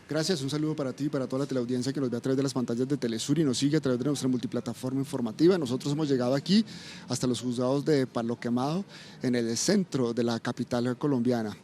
Gracias, un saludo para ti y para toda la teleaudiencia que nos ve a través de las pantallas de Telesur y nos sigue a través de nuestra multiplataforma informativa. Nosotros hemos llegado aquí hasta los juzgados de Palo Quemado, en el centro de la capital colombiana.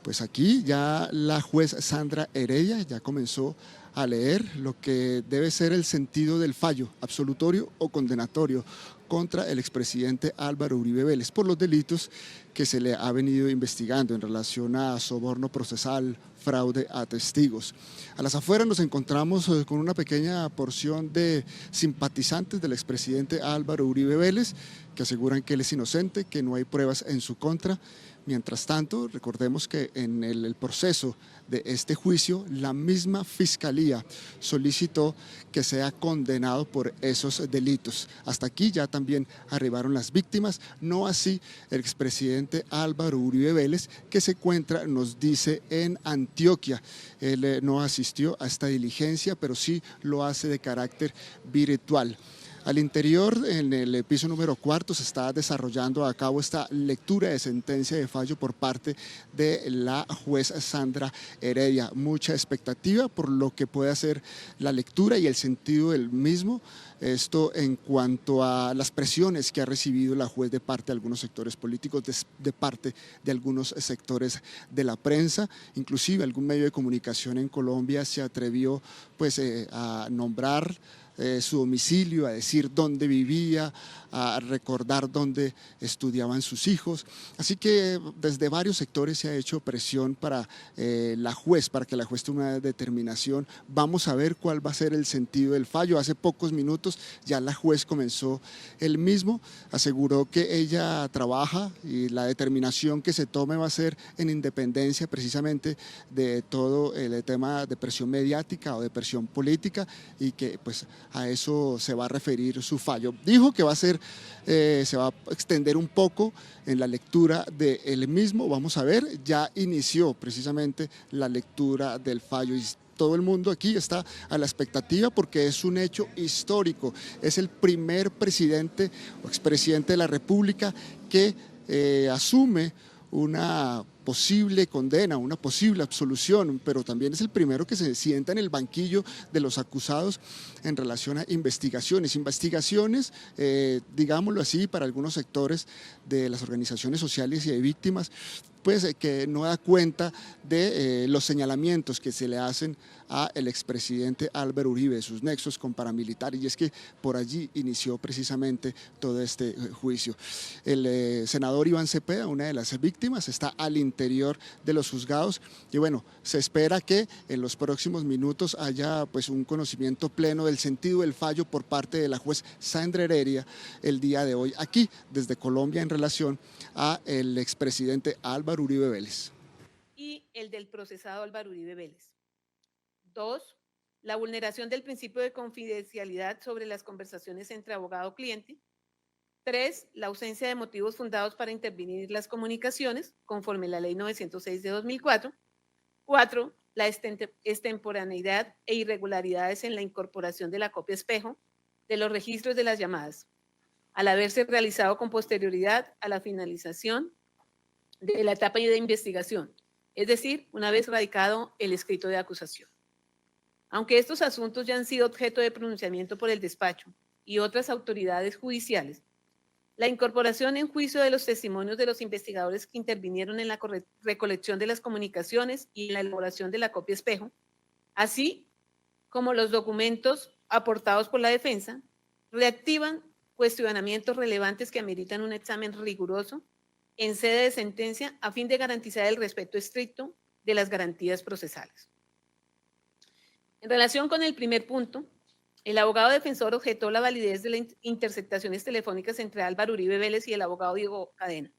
Pues aquí ya la juez Sandra Heredia ya comenzó a leer lo que debe ser el sentido del fallo, absolutorio o condenatorio, contra el expresidente Álvaro Uribe Vélez por los delitos que se le ha venido investigando en relación a soborno procesal, fraude a testigos. A las afueras nos encontramos con una pequeña porción de simpatizantes del expresidente Álvaro Uribe Vélez que aseguran que él es inocente, que no hay pruebas en su contra. Mientras tanto, recordemos que en el proceso de este juicio, la misma Fiscalía solicitó que sea condenado por esos delitos. Hasta aquí ya también arribaron las víctimas, no así el expresidente Álvaro Uribe Vélez, que se encuentra, nos dice, en Antioquia. Él no asistió a esta diligencia, pero sí lo hace de carácter virtual. Al interior, en el piso número 4, se está desarrollando a cabo esta lectura de sentencia de fallo por parte de la juez Sandra Heredia. Mucha expectativa por lo que puede hacer la lectura y el sentido del mismo. Esto en cuanto a las presiones que ha recibido la juez de parte de algunos sectores políticos, de parte de algunos sectores de la prensa. Inclusive algún medio de comunicación en Colombia se atrevió pues, a nombrar su domicilio, a decir dónde vivía, a recordar dónde estudiaban sus hijos. Así que desde varios sectores se ha hecho presión para la juez, para que la juez tome una determinación. Vamos a ver cuál va a ser el sentido del fallo. Hace pocos minutos ya la juez comenzó el mismo, aseguró que ella trabaja y la determinación que se tome va a ser en independencia precisamente de todo el tema de presión mediática o de presión política, y que pues a eso se va a referir su fallo. Dijo que va a ser, se va a extender un poco en la lectura del mismo. Vamos a ver, ya inició precisamente la lectura del fallo y todo el mundo aquí está a la expectativa porque es un hecho histórico. Es el primer presidente o expresidente de la República que asume una posible condena, una posible absolución, pero también es el primero que se sienta en el banquillo de los acusados en relación a investigaciones. Investigaciones, digámoslo así, para algunos sectores de las organizaciones sociales y de víctimas, pues que no da cuenta de los señalamientos que se le hacen a el expresidente Álvaro Uribe, sus nexos con paramilitares, y es que por allí inició precisamente todo este juicio. El senador Iván Cepeda, una de las víctimas, está al interior de los juzgados y bueno, se espera que en los próximos minutos haya pues un conocimiento pleno del sentido del fallo por parte de la juez Sandra Heredia el día de hoy aquí desde Colombia en relación a el expresidente Álvaro Uribe Vélez. Y el del procesado Álvaro Uribe Vélez. 2. La vulneración del principio de confidencialidad sobre las conversaciones entre abogado-cliente. 3. La ausencia de motivos fundados para intervenir las comunicaciones, conforme la Ley 906 de 2004. 4. La extemporaneidad e irregularidades en la incorporación de la copia espejo de los registros de las llamadas, al haberse realizado con posterioridad a la finalización de la etapa de investigación, es decir, una vez radicado el escrito de acusación. Aunque estos asuntos ya han sido objeto de pronunciamiento por el despacho y otras autoridades judiciales, la incorporación en juicio de los testimonios de los investigadores que intervinieron en la recolección de las comunicaciones y en la elaboración de la copia espejo, así como los documentos aportados por la defensa, reactivan cuestionamientos relevantes que ameritan un examen riguroso en sede de sentencia a fin de garantizar el respeto estricto de las garantías procesales. En relación con el primer punto, el abogado defensor objetó la validez de las interceptaciones telefónicas entre Álvaro Uribe Vélez y el abogado Diego Cadena.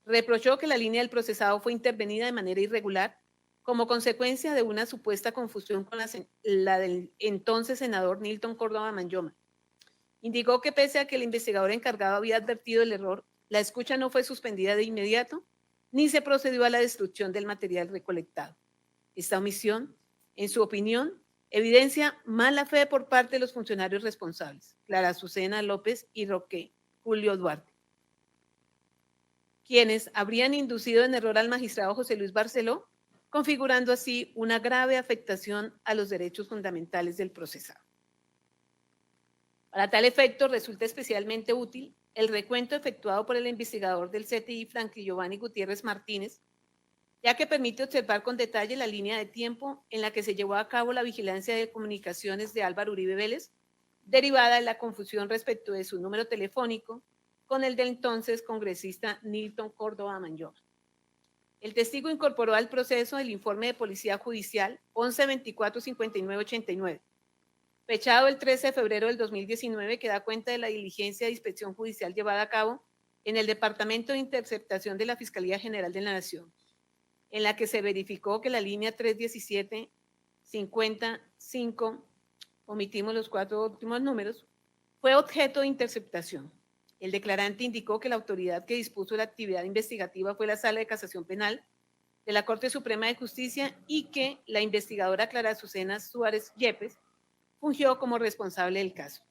Reprochó que la línea del procesado fue intervenida de manera irregular como consecuencia de una supuesta confusión con la del entonces senador Nilton Córdoba Manyoma. Indicó que pese a que el investigador encargado había advertido el error, la escucha no fue suspendida de inmediato, ni se procedió a la destrucción del material recolectado. Esta omisión, en su opinión, evidencia mala fe por parte de los funcionarios responsables, Clara Azucena López y Roque Julio Duarte, quienes habrían inducido en error al magistrado José Luis Barceló configurando así una grave afectación a los derechos fundamentales del procesado. Para tal efecto, resulta especialmente útil el recuento efectuado por el investigador del CTI, Franklin Giovanni Gutiérrez Martínez, ya que permite observar con detalle la línea de tiempo en la que se llevó a cabo la vigilancia de comunicaciones de Álvaro Uribe Vélez, derivada de la confusión respecto de su número telefónico con el del entonces congresista Nilton Córdoba Manyoma. El testigo incorporó al proceso el informe de Policía Judicial 11-24-59-89, fechado el 13 de febrero del 2019, que da cuenta de la diligencia de inspección judicial llevada a cabo en el Departamento de Interceptación de la Fiscalía General de la Nación, en la que se verificó que la línea 317-55, omitimos los 4 últimos números, fue objeto de interceptación. El declarante indicó que la autoridad que dispuso la actividad investigativa fue la Sala de Casación Penal de la Corte Suprema de Justicia y que la investigadora Clara Azucena Suárez Yepes fungió como responsable del caso.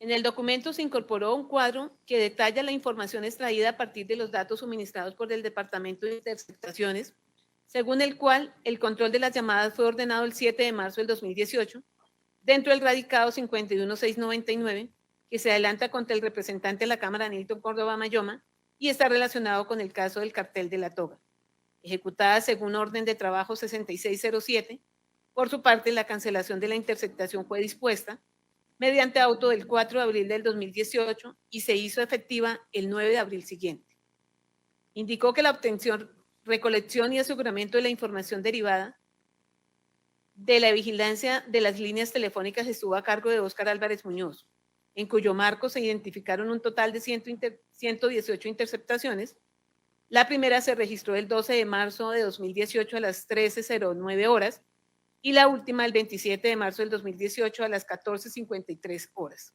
En el documento se incorporó un cuadro que detalla la información extraída a partir de los datos suministrados por el Departamento de Interceptaciones, según el cual el control de las llamadas fue ordenado el 7 de marzo del 2018, dentro del radicado 51699, que se adelanta contra el representante de la Cámara, Nilton Córdoba Manyoma, y está relacionado con el caso del cartel de la toga, ejecutada según orden de trabajo 6607. Por su parte, la cancelación de la interceptación fue dispuesta mediante auto del 4 de abril del 2018 y se hizo efectiva el 9 de abril siguiente. Indicó que la obtención, recolección y aseguramiento de la información derivada de la vigilancia de las líneas telefónicas estuvo a cargo de Óscar Álvarez Muñoz, en cuyo marco se identificaron un total de 118 interceptaciones. La primera se registró el 12 de marzo de 2018 a las 13:09 horas y la última el 27 de marzo del 2018 a las 14:53 horas.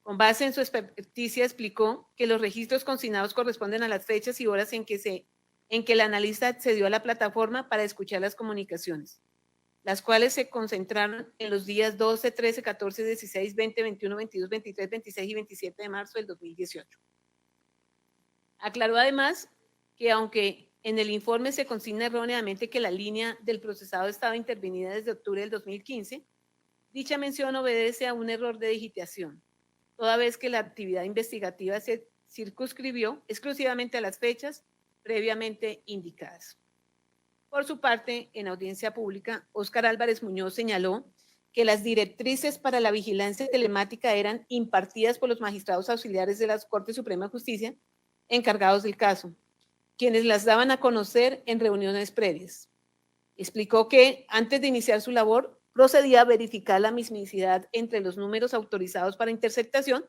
Con base en su experticia explicó que los registros consignados corresponden a las fechas y horas en que el analista accedió a la plataforma para escuchar las comunicaciones, las cuales se concentraron en los días 12, 13, 14, 16, 20, 21, 22, 23, 26 y 27 de marzo del 2018. Aclaró además que aunque en el informe se consigna erróneamente que la línea del procesado estaba intervenida desde octubre del 2015, dicha mención obedece a un error de digitación, toda vez que la actividad investigativa se circunscribió exclusivamente a las fechas previamente indicadas. Por su parte, en audiencia pública, Óscar Álvarez Muñoz señaló que las directrices para la vigilancia telemática eran impartidas por los magistrados auxiliares de la Corte Suprema de Justicia encargados del caso, quienes las daban a conocer en reuniones previas. Explicó que antes de iniciar su labor, procedía a verificar la mismicidad entre los números autorizados para interceptación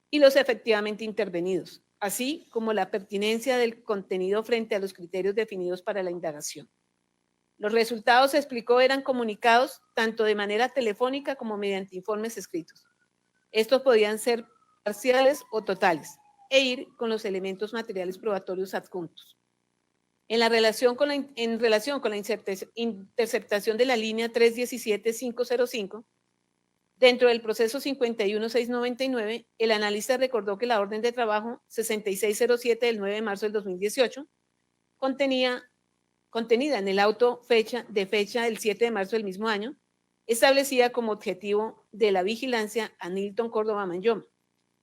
y los efectivamente intervenidos, así como la pertinencia del contenido frente a los criterios definidos para la indagación. Los resultados, se explicó, eran comunicados tanto de manera telefónica como mediante informes escritos. Estos podían ser parciales o totales e ir con los elementos materiales probatorios adjuntos. En relación con la interceptación de la línea 317-505, dentro del proceso 51-699, el analista recordó que la orden de trabajo 6607 del 9 de marzo del 2018, contenida en el auto de fecha del 7 de marzo del mismo año, establecía como objetivo de la vigilancia a Nilton Córdoba Manyoma.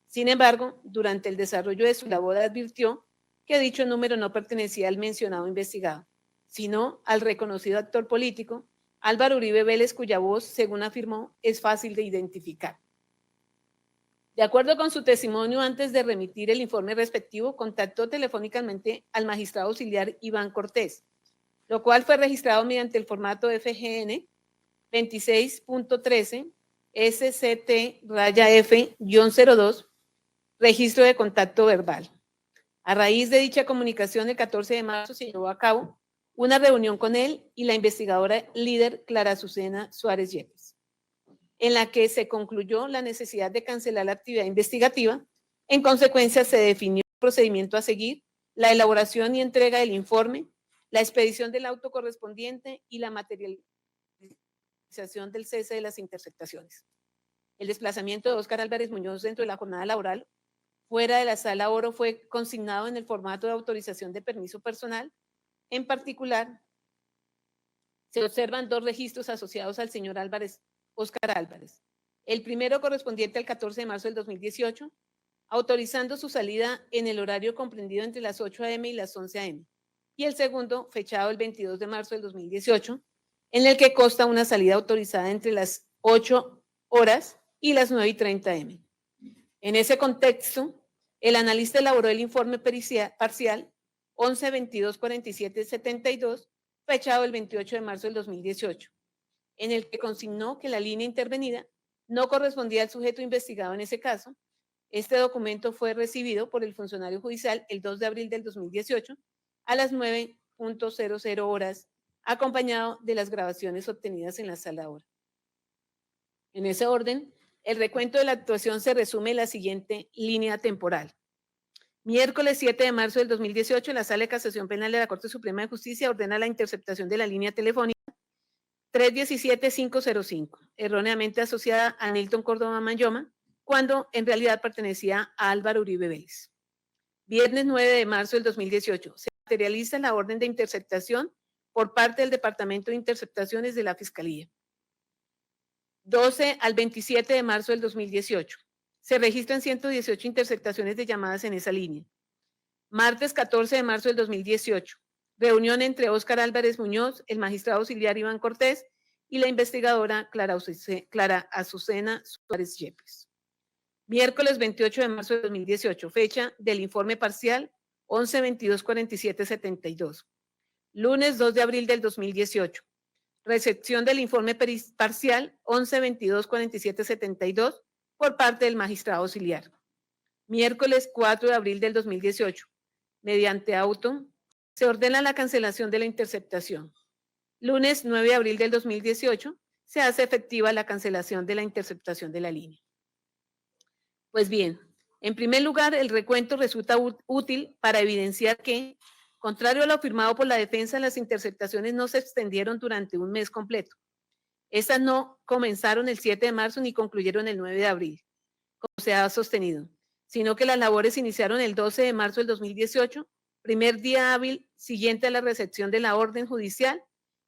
Sin embargo, durante el desarrollo de su labor advirtió que dicho número no pertenecía al mencionado investigado, sino al reconocido actor político Álvaro Uribe Vélez, cuya voz, según afirmó, es fácil de identificar. De acuerdo con su testimonio, antes de remitir el informe respectivo, contactó telefónicamente al magistrado auxiliar Iván Cortés, lo cual fue registrado mediante el formato FGN 26.13 SCT-F-02, registro de contacto verbal. A raíz de dicha comunicación, el 14 de marzo se llevó a cabo una reunión con él y la investigadora líder Clara Azucena Suárez Yepes, en la que se concluyó la necesidad de cancelar la actividad investigativa. En consecuencia, se definió el procedimiento a seguir, la elaboración y entrega del informe, la expedición del auto correspondiente y la materialización del cese de las interceptaciones. El desplazamiento de Óscar Álvarez Muñoz dentro de la jornada laboral fuera de la sala oro fue consignado en el formato de autorización de permiso personal. En particular, se observan 2 registros asociados al señor Álvarez, Óscar Álvarez. El primero correspondiente al 14 de marzo del 2018, autorizando su salida en el horario comprendido entre las 8 a.m. y las 11 a.m. Y el segundo, fechado el 22 de marzo del 2018, en el que consta una salida autorizada entre las 8 horas y las 9:30 a.m. En ese contexto, el analista elaboró el informe parcial 11-22-47-72, fechado el 28 de marzo del 2018, en el que consignó que la línea intervenida no correspondía al sujeto investigado en ese caso. Este documento fue recibido por el funcionario judicial el 2 de abril del 2018 a las 9:00 horas, acompañado de las grabaciones obtenidas en la sala oro. En ese orden, el recuento de la actuación se resume en la siguiente línea temporal. Miércoles 7 de marzo del 2018, la Sala de Casación Penal de la Corte Suprema de Justicia ordena la interceptación de la línea telefónica 317-505, erróneamente asociada a Nilton Córdoba Manyoma, cuando en realidad pertenecía a Álvaro Uribe Vélez. Viernes 9 de marzo del 2018, se materializa la orden de interceptación por parte del Departamento de Interceptaciones de la Fiscalía. 12 al 27 de marzo del 2018. Se registran 118 interceptaciones de llamadas en esa línea. Martes 14 de marzo del 2018. Reunión entre Óscar Álvarez Muñoz, el magistrado auxiliar Iván Cortés y la investigadora Clara Azucena Suárez Yepes. Miércoles 28 de marzo del 2018. Fecha del informe parcial 11-22-47-72. Lunes 2 de abril del 2018. Recepción del informe parcial 11-22-47-72 por parte del magistrado auxiliar. Miércoles 4 de abril del 2018. Mediante auto, se ordena la cancelación de la interceptación. Lunes 9 de abril del 2018, se hace efectiva la cancelación de la interceptación de la línea. Pues bien, en primer lugar, el recuento resulta útil para evidenciar que, contrario a lo afirmado por la defensa, las interceptaciones no se extendieron durante un mes completo. Estas no comenzaron el 7 de marzo ni concluyeron el 9 de abril, como se ha sostenido, sino que las labores iniciaron el 12 de marzo del 2018, primer día hábil siguiente a la recepción de la orden judicial,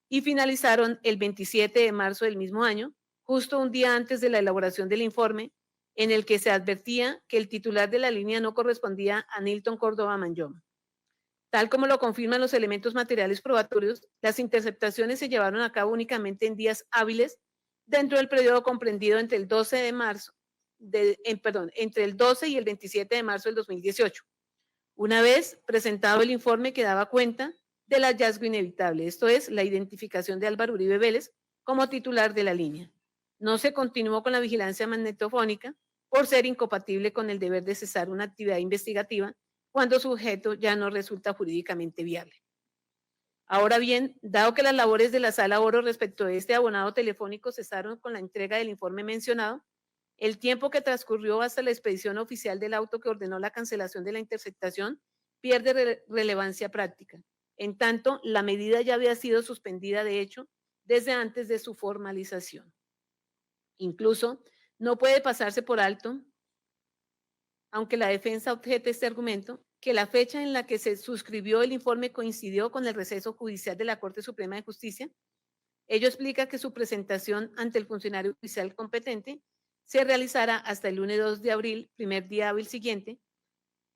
y finalizaron el 27 de marzo del mismo año, justo un día antes de la elaboración del informe, en el que se advertía que el titular de la línea no correspondía a Nilton Córdoba Manyoma. Tal como lo confirman los elementos materiales probatorios, las interceptaciones se llevaron a cabo únicamente en días hábiles dentro del periodo comprendido entre el 12 de marzo, entre el 12 y el 27 de marzo del 2018. Una vez presentado el informe que daba cuenta del hallazgo inevitable, esto es, la identificación de Álvaro Uribe Vélez como titular de la línea. No se continuó con la vigilancia magnetofónica por ser incompatible con el deber de cesar una actividad investigativa cuando su objeto ya no resulta jurídicamente viable. Ahora bien, dado que las labores de la Sala Oro respecto de este abonado telefónico cesaron con la entrega del informe mencionado, el tiempo que transcurrió hasta la expedición oficial del auto que ordenó la cancelación de la interceptación pierde relevancia práctica. En tanto, la medida ya había sido suspendida, de hecho, desde antes de su formalización. Incluso, no puede pasarse por alto, aunque la defensa objete este argumento, que la fecha en la que se suscribió el informe coincidió con el receso judicial de la Corte Suprema de Justicia. Ello explica que su presentación ante el funcionario judicial competente se realizará hasta el lunes 2 de abril, primer día hábil siguiente,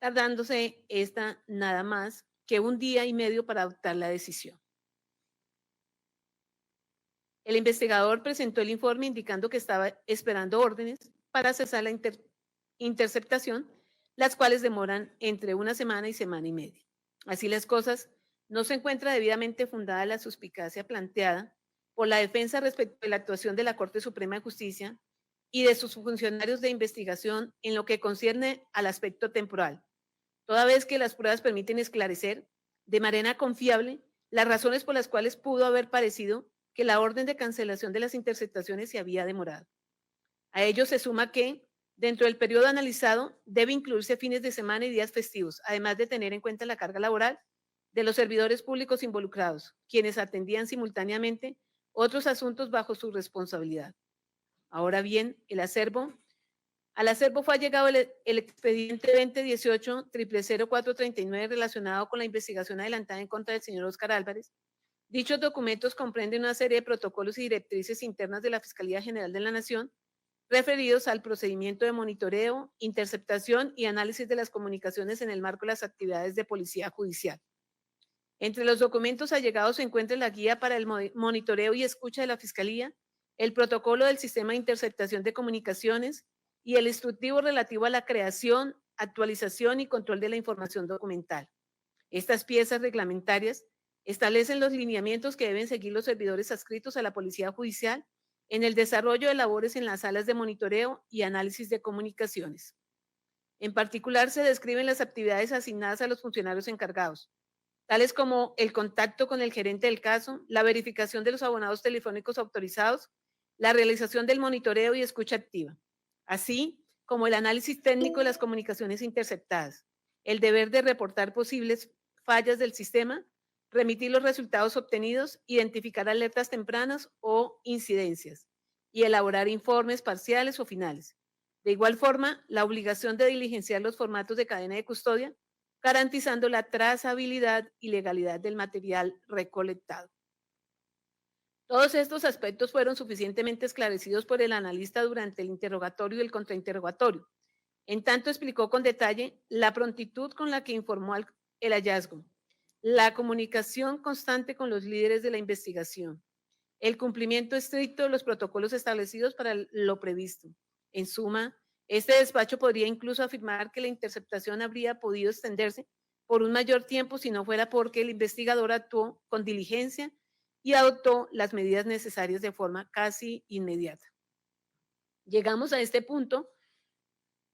tardándose esta nada más que un día y medio para adoptar la decisión. El investigador presentó el informe indicando que estaba esperando órdenes para cesar la interceptación, las cuales demoran entre una semana y semana y media. Así las cosas, no se encuentra debidamente fundada la suspicacia planteada por la defensa respecto de la actuación de la Corte Suprema de Justicia y de sus funcionarios de investigación en lo que concierne al aspecto temporal, toda vez que las pruebas permiten esclarecer de manera confiable las razones por las cuales pudo haber parecido que la orden de cancelación de las interceptaciones se había demorado. A ello se suma que, dentro del periodo analizado, debe incluirse fines de semana y días festivos, además de tener en cuenta la carga laboral de los servidores públicos involucrados, quienes atendían simultáneamente otros asuntos bajo su responsabilidad. Ahora bien, el acervo Al acervo fue allegado el expediente 2018-000439 relacionado con la investigación adelantada en contra del señor Óscar Álvarez. Dichos documentos comprenden una serie de protocolos y directrices internas de la Fiscalía General de la Nación referidos al procedimiento de monitoreo, interceptación y análisis de las comunicaciones en el marco de las actividades de policía judicial. Entre los documentos allegados se encuentra la guía para el monitoreo y escucha de la Fiscalía, el protocolo del sistema de interceptación de comunicaciones y el instructivo relativo a la creación, actualización y control de la información documental. Estas piezas reglamentarias establecen los lineamientos que deben seguir los servidores adscritos a la Policía Judicial en el desarrollo de labores en las salas de monitoreo y análisis de comunicaciones. En particular, se describen las actividades asignadas a los funcionarios encargados, tales como el contacto con el gerente del caso, la verificación de los abonados telefónicos autorizados, la realización del monitoreo y escucha activa, así como el análisis técnico de las comunicaciones interceptadas, el deber de reportar posibles fallas del sistema, remitir los resultados obtenidos, identificar alertas tempranas o incidencias y elaborar informes parciales o finales. De igual forma, la obligación de diligenciar los formatos de cadena de custodia, garantizando la trazabilidad y legalidad del material recolectado. Todos estos aspectos fueron suficientemente esclarecidos por el analista durante el interrogatorio y el contrainterrogatorio. En tanto, explicó con detalle la prontitud con la que informó el hallazgo, la comunicación constante con los líderes de la investigación, el cumplimiento estricto de los protocolos establecidos para lo previsto. En suma, este despacho podría incluso afirmar que la interceptación habría podido extenderse por un mayor tiempo si no fuera porque el investigador actuó con diligencia y adoptó las medidas necesarias de forma casi inmediata. Llegamos a este punto.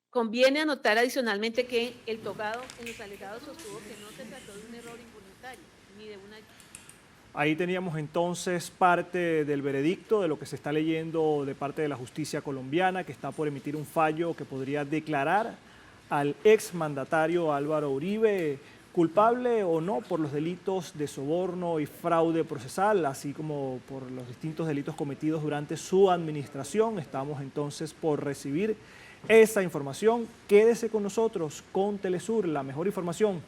Conviene anotar adicionalmente que el togado en los alegados sostuvo que no se trató de un error involuntario ni de una... Ahí teníamos entonces parte del veredicto de lo que se está leyendo de parte de la justicia colombiana, que está por emitir un fallo que podría declarar al exmandatario Álvaro Uribe culpable o no por los delitos de soborno y fraude procesal, así como por los distintos delitos cometidos durante su administración. Estamos entonces por recibir esa información. Quédese con nosotros, con Telesur, la mejor información